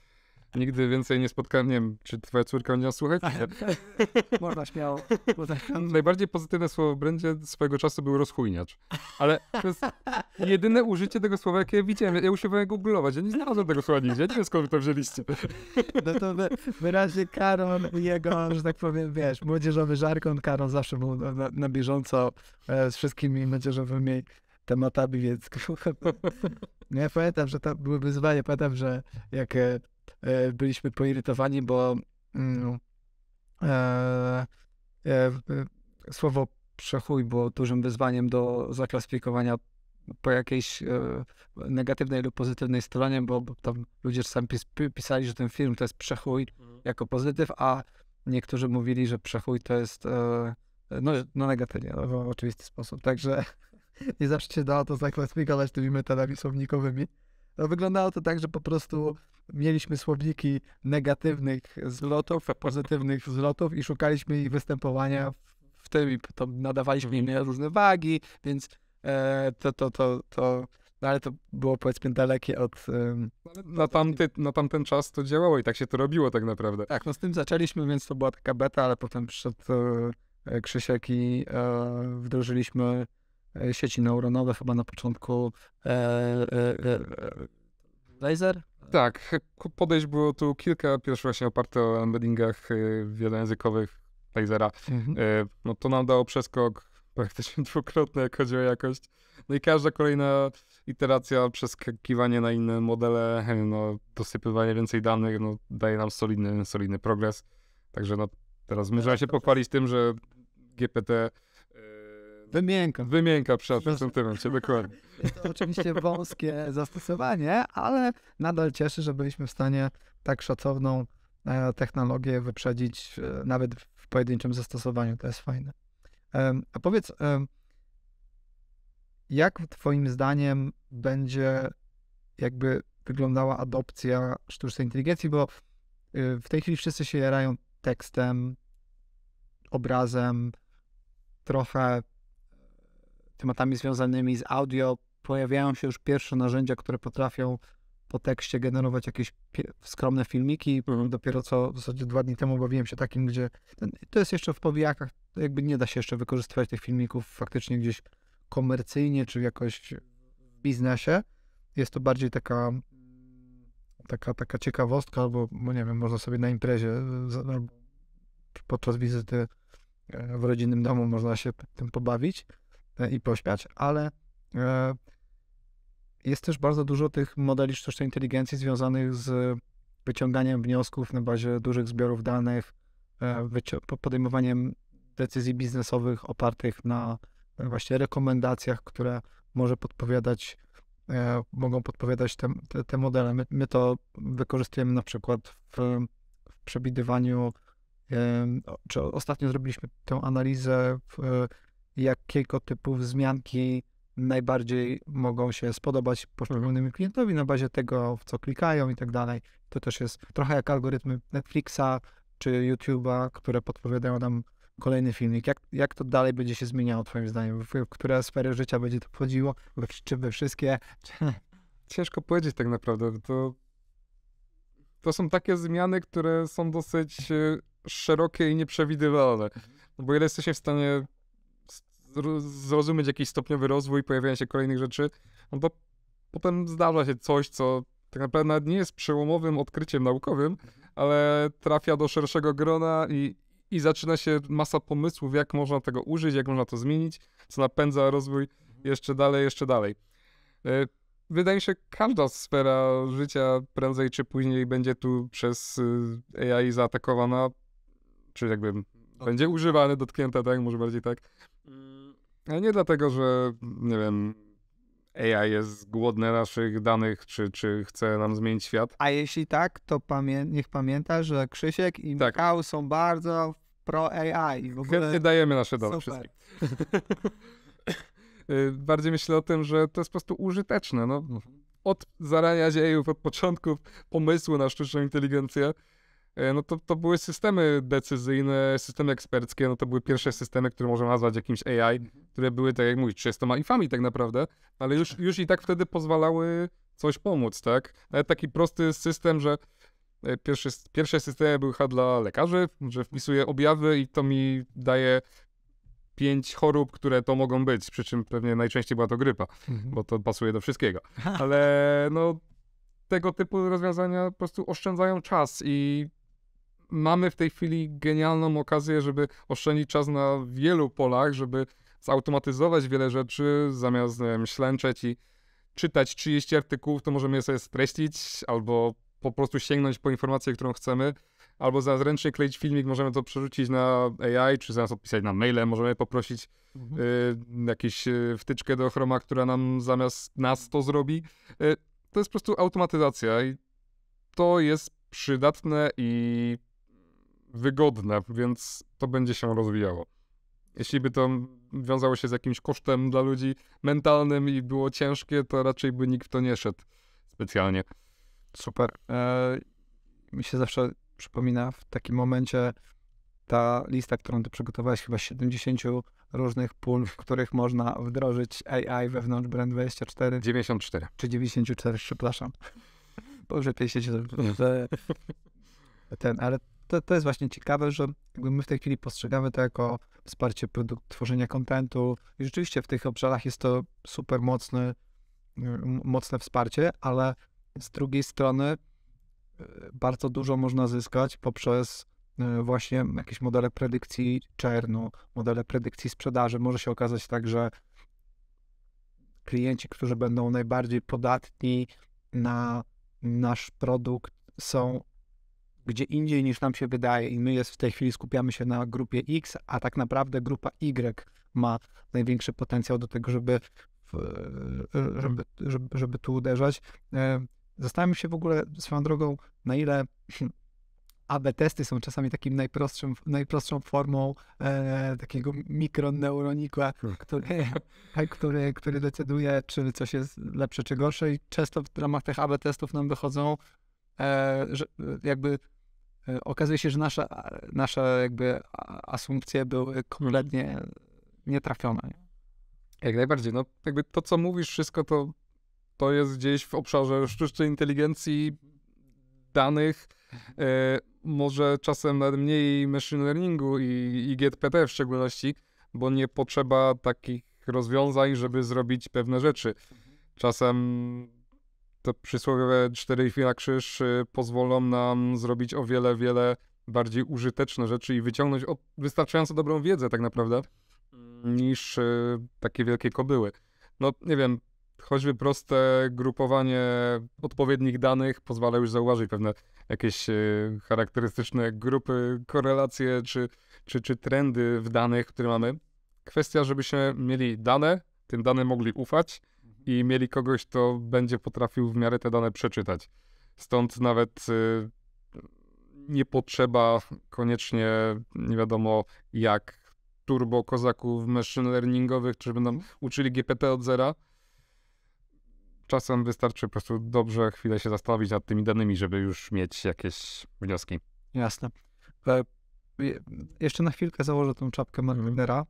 Nigdy więcej nie spotkałem, nie wiem, czy twoja córka będzie nas słuchać? Można śmiało. Najbardziej pozytywne słowo w brandzie swojego czasu był rozchujniacz. Ale to jest jedyne użycie tego słowa, jakie widziałem. Ja usiłowałem googlować, ja nie znalazłem tego słowa nigdzie. Ja nie wiem, skąd wy to wzięliście. No to wyraźnie Karol i jego, że tak powiem, wiesz, młodzieżowy żargon. Karol zawsze był na bieżąco z wszystkimi młodzieżowymi tematami, więc nie pamiętam, że to były wyzwania. Pamiętam, że jak byliśmy poirytowani, bo słowo przechuj było dużym wyzwaniem do zaklasyfikowania po jakiejś negatywnej lub pozytywnej stronie, bo tam ludzie czasami pisali, że ten film to jest przechuj jako pozytyw, a niektórzy mówili, że przechuj to jest no negatywnie, w oczywisty sposób. Także nie zawsze się dało to zaklasyfikować tymi metodami słownikowymi. No, wyglądało to tak, że po prostu mieliśmy słowniki negatywnych zwrotów, pozytywnych zwrotów i szukaliśmy ich występowania w tym i to nadawaliśmy im różne wagi, więc no ale to było powiedzmy dalekie od... Na tamten czas to działało i tak się to robiło tak naprawdę. Tak, no z tym zaczęliśmy, więc to była taka beta, ale potem przyszedł Krzysiek i wdrożyliśmy sieci neuronowe chyba na początku laser? Tak, podejść było tu kilka, pierwsze właśnie oparte o embeddingach wielojęzykowych lasera. No to nam dało przeskok praktycznie dwukrotny, jak chodzi o jakość. No i każda kolejna iteracja, przeskakiwanie na inne modele, no dosypywanie więcej danych, no daje nam solidny progres. Także no teraz możemy się pochwalić tym, że GPT wymięka przy tym momencie, dokładnie. Jest to oczywiście wąskie zastosowanie, ale nadal cieszy, że byliśmy w stanie tak szacowną technologię wyprzedzić nawet w pojedynczym zastosowaniu. To jest fajne. A powiedz, jak twoim zdaniem będzie jakby wyglądała adopcja sztucznej inteligencji, bo w tej chwili wszyscy się jarają tekstem, obrazem, trochę tematami związanymi z audio. Pojawiają się już pierwsze narzędzia, które potrafią po tekście generować jakieś skromne filmiki. Dopiero co w zasadzie 2 dni temu bawiłem się takim, gdzie to jest jeszcze w powijakach, jakby nie da się jeszcze wykorzystywać tych filmików faktycznie gdzieś komercyjnie, czy jakoś w biznesie. Jest to bardziej taka ciekawostka, albo nie wiem, można sobie na imprezie podczas wizyty w rodzinnym domu można się tym pobawić i pośmiać, ale jest też bardzo dużo tych modeli sztucznej inteligencji związanych z wyciąganiem wniosków na bazie dużych zbiorów danych, podejmowaniem decyzji biznesowych opartych na właśnie rekomendacjach, które mogą podpowiadać te modele. My to wykorzystujemy na przykład w przewidywaniu, czy ostatnio zrobiliśmy tę analizę, jakiego typu wzmianki najbardziej mogą się spodobać poszczególnym klientowi na bazie tego, w co klikają i tak dalej. To też jest trochę jak algorytmy Netflixa czy YouTube'a, które podpowiadają nam kolejny filmik. Jak to dalej będzie się zmieniało twoim zdaniem? W które sfery życia będzie to wchodziło? Czy we wszystkie? Ciężko powiedzieć tak naprawdę. To są takie zmiany, które są dosyć szerokie i nieprzewidywalne. No bo ile jesteśmy w stanie zrozumieć jakiś stopniowy rozwój, pojawiania się kolejnych rzeczy, no to potem zdarza się coś, co tak naprawdę nawet nie jest przełomowym odkryciem naukowym, ale trafia do szerszego grona i zaczyna się masa pomysłów, jak można tego użyć, jak można to zmienić, co napędza rozwój jeszcze dalej. Wydaje mi się, że każda sfera życia prędzej czy później będzie tu przez AI zaatakowana, czy jakby będzie używany, dotknięta, tak, może bardziej tak. Ale nie dlatego, że, nie wiem, AI jest głodne naszych danych, czy chce nam zmienić świat. A jeśli tak, to niech pamięta, że Krzysiek i Michał są bardzo pro AI. Chętnie dajemy nasze dane wszystkim. Bardziej myślę o tym, że to jest po prostu użyteczne. No. Od zarania dziejów, od początków pomysłu na sztuczną inteligencję, no to były systemy decyzyjne, systemy eksperckie, no to były pierwsze systemy, które można nazwać jakimś AI, które były, tak jak mówisz, 30 ifami tak naprawdę, ale już i tak wtedy pozwalały coś pomóc, tak? Nawet taki prosty system, że Pierwsze systemy były chyba dla lekarzy, że wpisuję objawy i to mi daje 5 chorób, które to mogą być, przy czym pewnie najczęściej była to grypa, bo to pasuje do wszystkiego. Ale no, tego typu rozwiązania po prostu oszczędzają czas i mamy w tej chwili genialną okazję, żeby oszczędzić czas na wielu polach, żeby zautomatyzować wiele rzeczy, zamiast, nie wiem, ślęczeć i czytać 30 artykułów, to możemy je sobie streścić, albo po prostu sięgnąć po informację, którą chcemy, albo zamiast ręcznie kleić filmik, możemy to przerzucić na AI, czy zamiast odpisać na maile, możemy poprosić jakąś wtyczkę do Chroma, która nam zamiast nas to zrobi. To jest po prostu automatyzacja i to jest przydatne i wygodne, więc to będzie się rozwijało. Jeśli by to wiązało się z jakimś kosztem dla ludzi mentalnym i było ciężkie, to raczej by nikt w to nie szedł specjalnie. Super. Mi się zawsze przypomina w takim momencie ta lista, którą ty przygotowałeś, chyba 70 różnych pól, w których można wdrożyć AI wewnątrz Brand24. 94. Czy 94, przepraszam. Boże, 50, ale to jest właśnie ciekawe, że jakby my w tej chwili postrzegamy to jako wsparcie tworzenia kontentu i rzeczywiście w tych obszarach jest to super mocne wsparcie, ale z drugiej strony bardzo dużo można zyskać poprzez właśnie jakieś modele predykcji churnu, modele predykcji sprzedaży. Może się okazać tak, że klienci, którzy będą najbardziej podatni na nasz produkt, są gdzie indziej niż nam się wydaje i my w tej chwili skupiamy się na grupie X, a tak naprawdę grupa Y ma największy potencjał do tego, żeby tu uderzać. Zastanawiam się w ogóle swoją drogą, na ile AB testy są czasami takim najprostszą formą takiego mikroneuronika, który decyduje, czy coś jest lepsze, czy gorsze i często w ramach tych AB testów nam wychodzą, że jakby okazuje się, że nasze jakby asumpcje były kompletnie nietrafione. Jak najbardziej. No jakby to, co mówisz, wszystko to jest gdzieś w obszarze sztucznej inteligencji, danych, może czasem nawet mniej machine learningu i GPT w szczególności, bo nie potrzeba takich rozwiązań, żeby zrobić pewne rzeczy. Czasem te przysłowiowe 4 na krzyż pozwolą nam zrobić o wiele, wiele bardziej użyteczne rzeczy i wyciągnąć wystarczająco dobrą wiedzę tak naprawdę, niż takie wielkie kobyły. No nie wiem, choćby proste grupowanie odpowiednich danych pozwala już zauważyć pewne jakieś charakterystyczne grupy, korelacje czy trendy w danych, które mamy. Kwestia, żebyśmy mieli dane, tym danym mogli ufać i mieli kogoś, kto będzie potrafił w miarę te dane przeczytać. Stąd nawet nie potrzeba koniecznie, nie wiadomo jak, turbo kozaków machine learningowych, którzy będą uczyli GPT od zera. Czasem wystarczy po prostu dobrze chwilę się zastanowić nad tymi danymi, żeby już mieć jakieś wnioski. Jasne. Jeszcze na chwilkę założę tą czapkę marketera.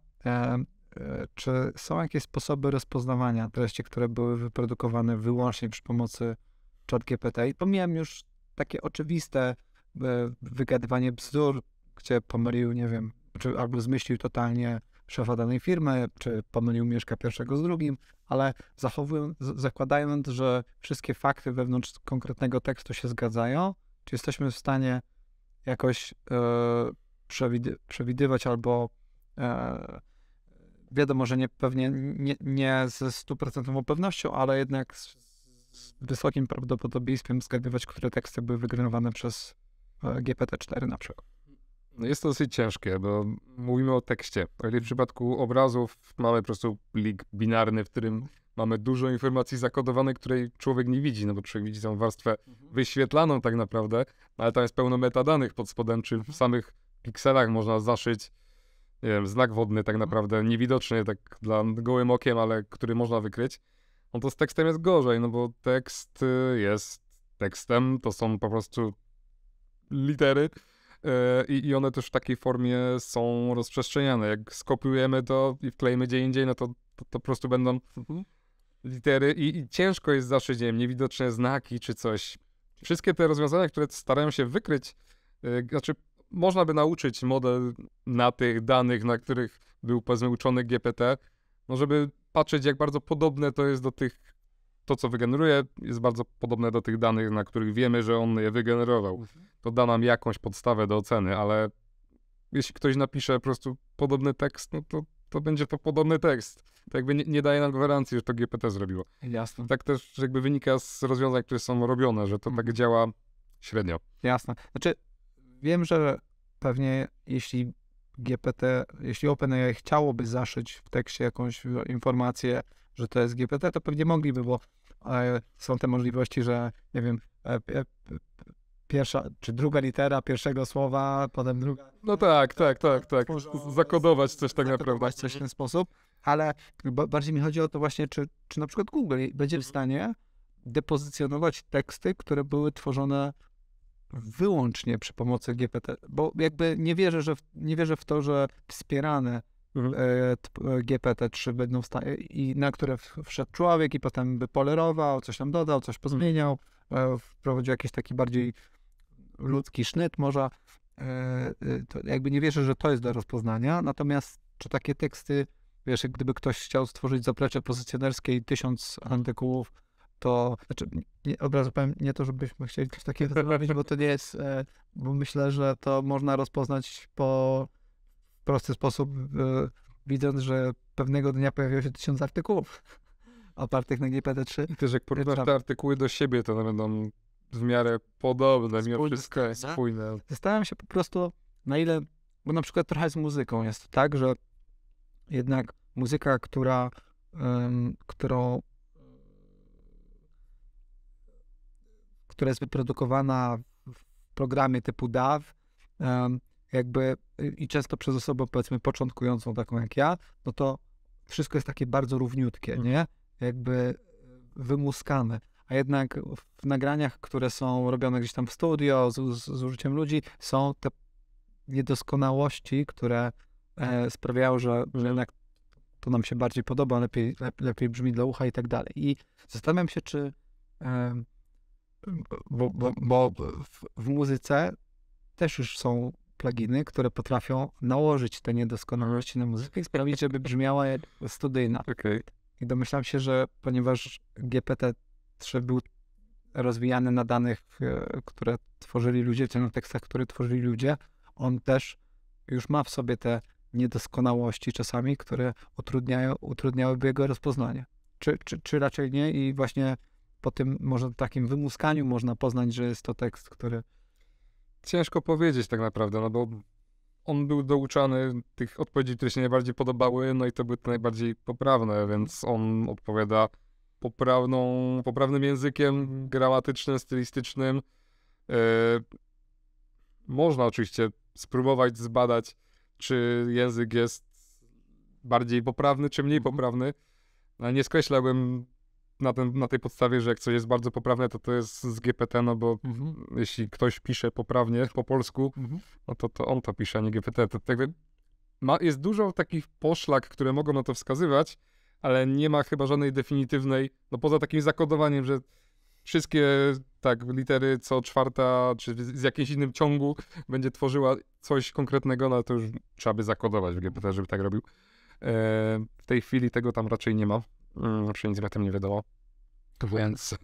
Czy są jakieś sposoby rozpoznawania treści, które były wyprodukowane wyłącznie przy pomocy ChatGPT? I pomijam już takie oczywiste wygadywanie bzdur, gdzie pomylił, nie wiem, czy albo zmyślił totalnie szefa danej firmy, czy pomylił Mieszka pierwszego z drugim, ale zakładając, że wszystkie fakty wewnątrz konkretnego tekstu się zgadzają, czy jesteśmy w stanie jakoś przewidywać albo wiadomo, że pewnie nie ze 100% pewnością, ale jednak z wysokim prawdopodobieństwem zgadywać, które teksty były wygenerowane przez GPT-4 na przykład. No jest to dosyć ciężkie, bo mówimy o tekście. O ile w przypadku obrazów mamy po prostu plik binarny, w którym mamy dużo informacji zakodowanych, której człowiek nie widzi, no bo człowiek widzi tą warstwę wyświetlaną tak naprawdę, ale tam jest pełno metadanych pod spodem, czy w samych pikselach można zaszyć, nie wiem, znak wodny tak naprawdę, niewidoczny tak dla gołym okiem, ale który można wykryć. No to z tekstem jest gorzej, no bo tekst jest tekstem, to są po prostu litery i one też w takiej formie są rozprzestrzeniane. Jak skopiujemy to i wklejemy gdzie indziej, no to po prostu będą litery i ciężko jest zaszyć, nie wiem, niewidoczne znaki czy coś. wszystkie te rozwiązania, które starają się wykryć, znaczy można by nauczyć model na tych danych, na których był powiedzmy uczony GPT, no żeby patrzeć, jak bardzo podobne to jest do to co wygeneruje, jest bardzo podobne do tych danych, na których wiemy, że on je wygenerował. To da nam jakąś podstawę do oceny, ale jeśli ktoś napisze po prostu podobny tekst, no to będzie to podobny tekst. To jakby nie daje nam gwarancji, że to GPT zrobiło. Jasne. Tak też jakby wynika z rozwiązań, które są robione, że to tak działa średnio. Jasne. Znaczy, wiem, że pewnie jeśli OpenAI chciałoby zaszyć w tekście jakąś informację, że to jest GPT, to pewnie mogliby, bo są te możliwości, że nie wiem, pierwsza czy druga litera pierwszego słowa, potem druga. No tak. Zakodować coś tak naprawdę. Zakodować coś w ten sposób, ale bardziej mi chodzi o to właśnie, czy na przykład Google będzie w stanie depozycjonować teksty, które były tworzone wyłącznie przy pomocy GPT, bo jakby nie wierzę w to, że wspierane GPT-3 będą w stanie, i na które wszedł człowiek i potem by polerował, coś tam dodał, coś pozmieniał, wprowadził jakiś taki bardziej ludzki sznyt może, to jakby nie wierzę, że to jest do rozpoznania, natomiast czy takie teksty, wiesz, jak gdyby ktoś chciał stworzyć zaplecze pozycjonerskie i 1000 artykułów, to, znaczy, od razu powiem, nie to, żebyśmy chcieli coś takiego zrobić, bo to nie jest, bo myślę, że to można rozpoznać po prosty sposób, widząc, że pewnego dnia pojawiło się 1000 artykułów opartych na GPT-3. I też jak porównasz te artykuły do siebie, to one będą w miarę podobne, mimo wszystko spójne. Zastanawiam się po prostu, na ile, bo na przykład trochę z muzyką jest tak, że jednak muzyka, która jest wyprodukowana w programie typu DAW, jakby i często przez osobę, powiedzmy, początkującą, taką jak ja, no to wszystko jest takie bardzo równiutkie, nie? Jakby wymuskane. A jednak w nagraniach, które są robione gdzieś tam w studio z użyciem ludzi, są te niedoskonałości, które sprawiają, że jednak to nam się bardziej podoba, lepiej brzmi dla ucha i tak dalej. I zastanawiam się, czy bo w muzyce też już są pluginy, które potrafią nałożyć te niedoskonałości na muzykę i sprawić, żeby brzmiała jak studyjna. Okay. I domyślam się, że ponieważ GPT-3 był rozwijany na danych, które tworzyli ludzie, czy na tekstach, które tworzyli ludzie, on też już ma w sobie te niedoskonałości czasami, które utrudniałyby jego rozpoznanie. Czy raczej nie? I właśnie po tym może takim wymuskaniu można poznać, że jest to tekst, który... Ciężko powiedzieć tak naprawdę, no bo on był douczany tych odpowiedzi, które się najbardziej podobały, no i to były te najbardziej poprawne, więc on odpowiada poprawnym językiem gramatycznym, stylistycznym. Można oczywiście spróbować zbadać, czy język jest bardziej poprawny, czy mniej poprawny, ale nie skreślałbym na tej podstawie, że jak coś jest bardzo poprawne, to jest z GPT, no bo jeśli ktoś pisze poprawnie po polsku, no to on to pisze, a nie GPT. To jakby jest dużo takich poszlak, które mogą na to wskazywać, ale nie ma chyba żadnej definitywnej, no poza takim zakodowaniem, że wszystkie litery co czwarta, czy z jakimś innym ciągu będzie tworzyła coś konkretnego, no to już trzeba by zakodować w GPT, żeby tak robił. W tej chwili tego tam raczej nie ma. Przecież nic mi o tym nie wiadomo. Więc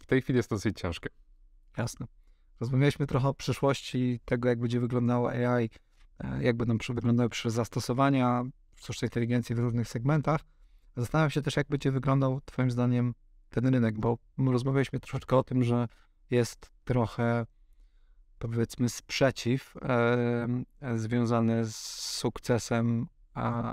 w tej chwili jest to dosyć ciężkie. Jasne. Rozmawialiśmy trochę o przyszłości tego, jak będzie wyglądało AI, jak będą wyglądały zastosowania sztucznej inteligencji w różnych segmentach. Zastanawiam się też, jak będzie wyglądał twoim zdaniem ten rynek, bo my rozmawialiśmy troszeczkę o tym, że jest trochę, powiedzmy, sprzeciw związany z sukcesem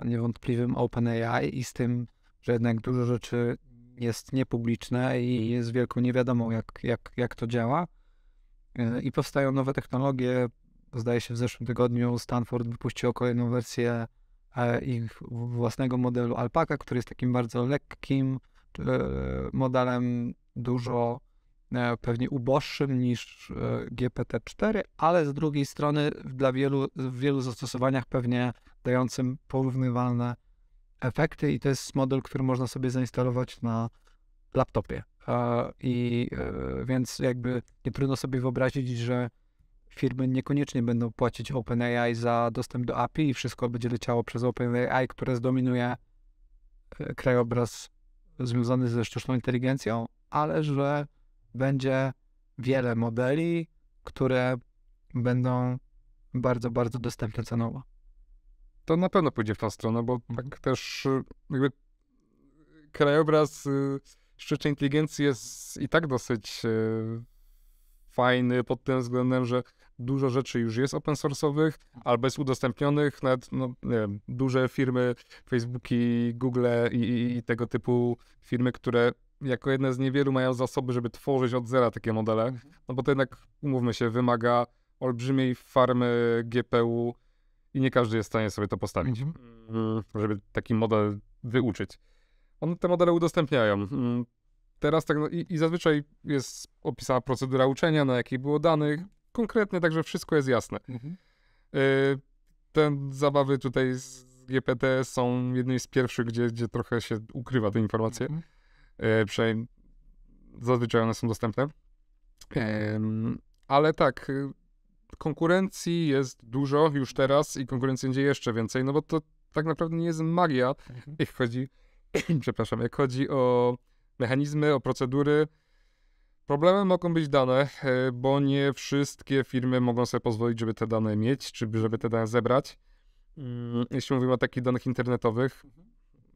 niewątpliwym OpenAI i z tym, że jednak dużo rzeczy jest niepubliczne i jest wielką niewiadomą, jak to działa. I powstają nowe technologie. Zdaje się, w zeszłym tygodniu Stanford wypuścił kolejną wersję ich własnego modelu Alpaca, który jest takim bardzo lekkim modelem, dużo pewnie uboższym niż GPT-4, ale z drugiej strony w wielu zastosowaniach pewnie dającym porównywalne efekty i to jest model, który można sobie zainstalować na laptopie. Więc jakby nie trudno sobie wyobrazić, że firmy niekoniecznie będą płacić OpenAI za dostęp do API i wszystko będzie leciało przez OpenAI, które zdominuje krajobraz związany ze sztuczną inteligencją, ale że będzie wiele modeli, które będą bardzo, bardzo dostępne cenowo. To na pewno pójdzie w tą stronę, bo tak też jakby krajobraz sztucznej inteligencji jest i tak dosyć fajny pod tym względem, że dużo rzeczy już jest open source'owych albo jest udostępnionych, nawet no, nie wiem, duże firmy, Facebooki, Google i tego typu firmy, które jako jedne z niewielu mają zasoby, żeby tworzyć od zera takie modele, no bo to jednak, umówmy się, wymaga olbrzymiej farmy GPU i nie każdy jest w stanie sobie to postawić, żeby taki model wyuczyć. One te modele udostępniają. Teraz tak, no, i zazwyczaj jest opisana procedura uczenia, na jakiej było danych, konkretnie, także wszystko jest jasne. Te zabawy tutaj z GPT są jednymi z pierwszych, gdzie trochę się ukrywa te informacje. Przynajmniej zazwyczaj one są dostępne. Ale tak, konkurencji jest dużo już teraz i konkurencji będzie jeszcze więcej, no bo to tak naprawdę nie jest magia, jak chodzi, przepraszam, jak chodzi o mechanizmy, o procedury. Problemem mogą być dane, bo nie wszystkie firmy mogą sobie pozwolić, żeby te dane mieć, czy żeby te dane zebrać. Jeśli mówimy o takich danych internetowych.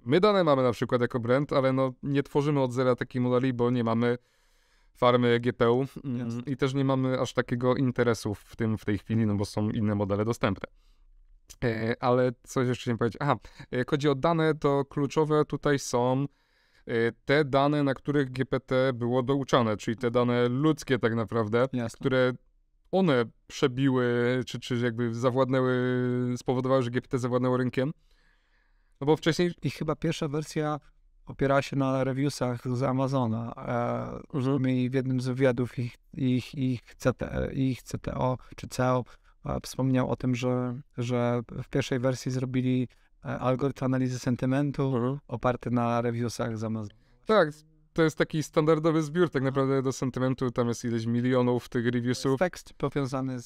My dane mamy na przykład jako brand, ale no nie tworzymy od zera takich modeli, bo nie mamy farmy GPU i też nie mamy aż takiego interesu w tej chwili, no bo są inne modele dostępne. Ale coś jeszcze chciałem powiedzieć. Aha, jak chodzi o dane, to kluczowe tutaj są te dane, na których GPT było douczane, czyli te dane ludzkie tak naprawdę, które one przebiły, czy jakby spowodowały, że GPT zawładnęło rynkiem. No bo wcześniej... I chyba pierwsza wersja opierała się na reviewsach z Amazona. I w jednym z wywiadów ich CTO czy CEO wspomniał o tym, że w pierwszej wersji zrobili algorytm analizy sentymentu oparty na reviewsach z Amazona. Tak, to jest taki standardowy zbiór tak naprawdę do sentymentu, tam jest ileś milionów tych reviewsów. Tekst powiązany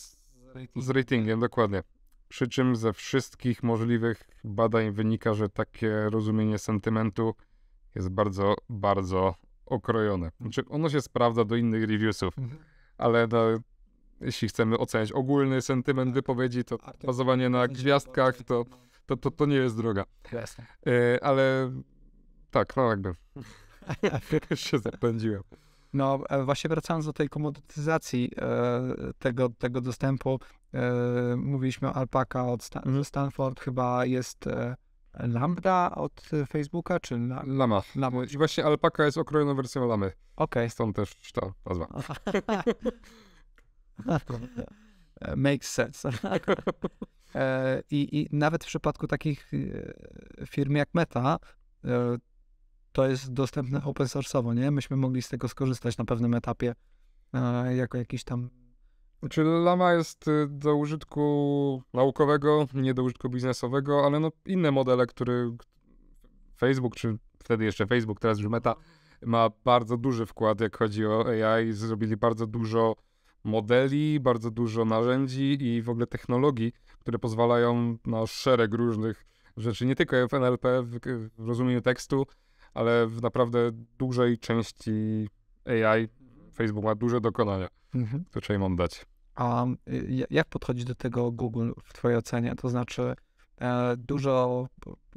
z ratingiem, dokładnie. Przy czym ze wszystkich możliwych badań wynika, że takie rozumienie sentymentu jest bardzo, bardzo okrojone. Znaczy, ono się sprawdza do innych reviewsów, ale no, jeśli chcemy oceniać ogólny sentyment wypowiedzi, to bazowanie na gwiazdkach, to nie jest droga. Ale tak, no jakby się zapędziłem. No właśnie wracając do tej komodytyzacji tego dostępu, mówiliśmy o Alpaca od Stanford, chyba jest Lambda od Facebooka, czy Llama. I właśnie Alpaca jest okrojoną wersją Lamy. Okej. Stąd też ta nazwa. Makes sense. I nawet w przypadku takich firm jak Meta, to jest dostępne open source'owo, nie? Myśmy mogli z tego skorzystać na pewnym etapie jako jakiś tam... Czyli Llama jest do użytku naukowego, nie do użytku biznesowego, ale no inne modele, które Facebook, czy wtedy jeszcze Facebook, teraz już Meta, ma bardzo duży wkład, jak chodzi o AI. Zrobili bardzo dużo modeli, bardzo dużo narzędzi i w ogóle technologii, które pozwalają na szereg różnych rzeczy, nie tylko w NLP, w rozumieniu tekstu, ale w naprawdę dużej części AI Facebook ma duże dokonania, które trzeba im oddać. A jak podchodzi do tego Google w twojej ocenie? To znaczy dużo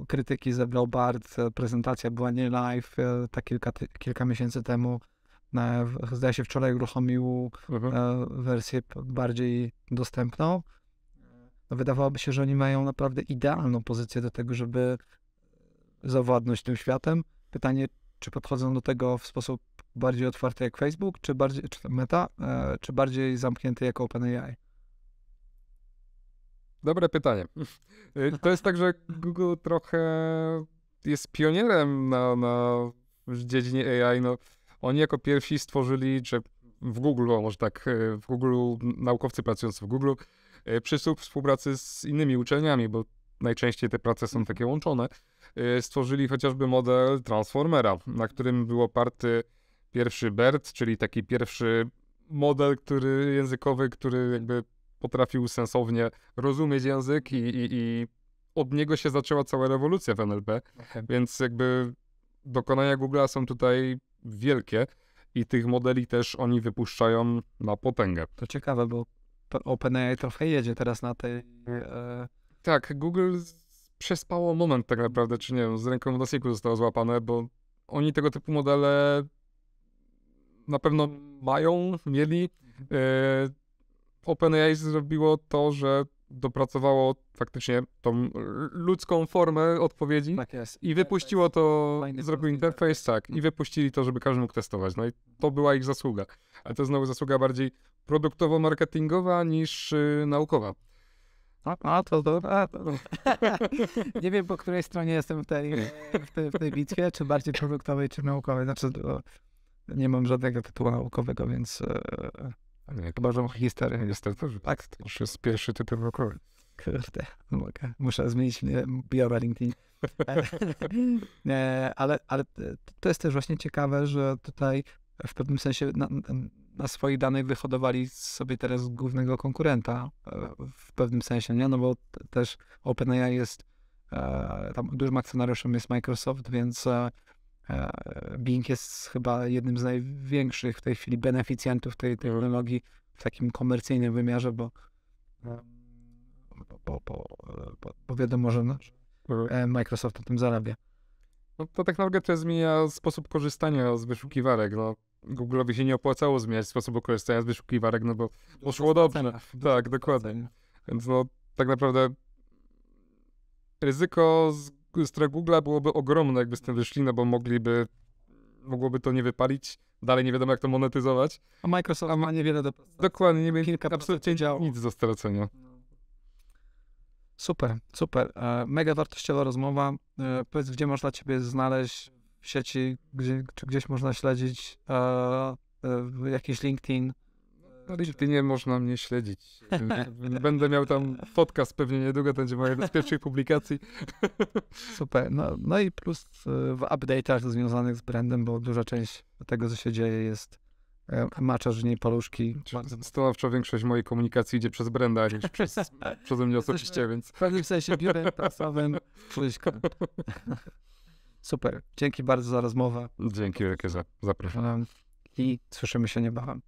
krytyki zebrał Bard, prezentacja była nie live, tak kilka miesięcy temu. Zdaje się wczoraj uruchomił wersję bardziej dostępną. No, wydawałoby się, że oni mają naprawdę idealną pozycję do tego, żeby zawładnąć tym światem. Pytanie, czy podchodzą do tego w sposób bardziej otwarty jak Facebook, czy Meta, czy bardziej zamknięty jak OpenAI? Dobre pytanie. To jest tak, że Google trochę jest pionierem w dziedzinie AI. No, oni jako pierwsi stworzyli, czy w Google, może tak, w Google, naukowcy pracujący w Google, przysług współpracy z innymi uczelniami, bo najczęściej te prace są takie łączone, stworzyli chociażby model Transformera, na którym był oparty pierwszy BERT, czyli taki pierwszy model językowy, który jakby potrafił sensownie rozumieć język i od niego się zaczęła cała rewolucja w NLP, więc jakby dokonania Google'a są tutaj wielkie i tych modeli też oni wypuszczają na potęgę. To ciekawe, bo OpenAI trochę jedzie teraz na tej... Tak, Google przespało moment tak naprawdę, czy nie wiem, z ręką w nosiku zostało złapane, bo oni tego typu modele na pewno mieli. OpenAI zrobiło to, że dopracowało faktycznie tą ludzką formę odpowiedzi Tak jest. i wypuściło to, Fajny zrobił prosty interfejs, tak, i wypuścili to, żeby każdy mógł testować. No i to była ich zasługa. Ale to znowu zasługa bardziej produktowo-marketingowa niż naukowa. Nie wiem, po której stronie jestem w tej bitwie, czy bardziej produktowej, czy naukowej. Znaczy, nie mam żadnego tytułu naukowego, więc chyba, że mam historię. Niestety, że tak, to już jest pierwszy tytuł naukowy. Kurde, muszę zmienić bio na LinkedIn. Ale to jest też właśnie ciekawe, że tutaj w pewnym sensie na swoich danych wyhodowali sobie teraz głównego konkurenta w pewnym sensie, nie? No bo też OpenAI jest, tam dużym akcjonariuszem jest Microsoft, więc Bing jest chyba jednym z największych w tej chwili beneficjentów tej technologii w takim komercyjnym wymiarze, bo wiadomo, że Microsoft na tym zarabia. No, ta technologia też zmienia sposób korzystania z wyszukiwarek. No, Google'owi się nie opłacało zmieniać sposobu korzystania z wyszukiwarek, no bo poszło dobrze. Tak, dokładnie. Więc no, tak naprawdę ryzyko z strony Google'a byłoby ogromne, jakby z tym wyszli, no bo mogłoby to nie wypalić. Dalej nie wiadomo, jak to monetyzować. A Microsoft ma niewiele do... Dokładnie, nie Kilka mieli absolutnie nic do stracenia. Super. Mega wartościowa rozmowa. Powiedz, gdzie można ciebie znaleźć w sieci, czy gdzieś można śledzić jakiś LinkedIn? Na LinkedInie można mnie śledzić. Będę miał tam podcast pewnie niedługo, to będzie moja jedna z pierwszych publikacji. Super. No i plus w update'ach związanych z brandem, bo duża część tego, co się dzieje, jest maczarznie i paluszki. Stanowczo większość mojej komunikacji idzie przez branda, niż przeze mnie osobiście, więc... W pewnym sensie biurem prasowym. Super. Dzięki bardzo za rozmowę. Dzięki wielkie za zaproszenie. I słyszymy się niebawem.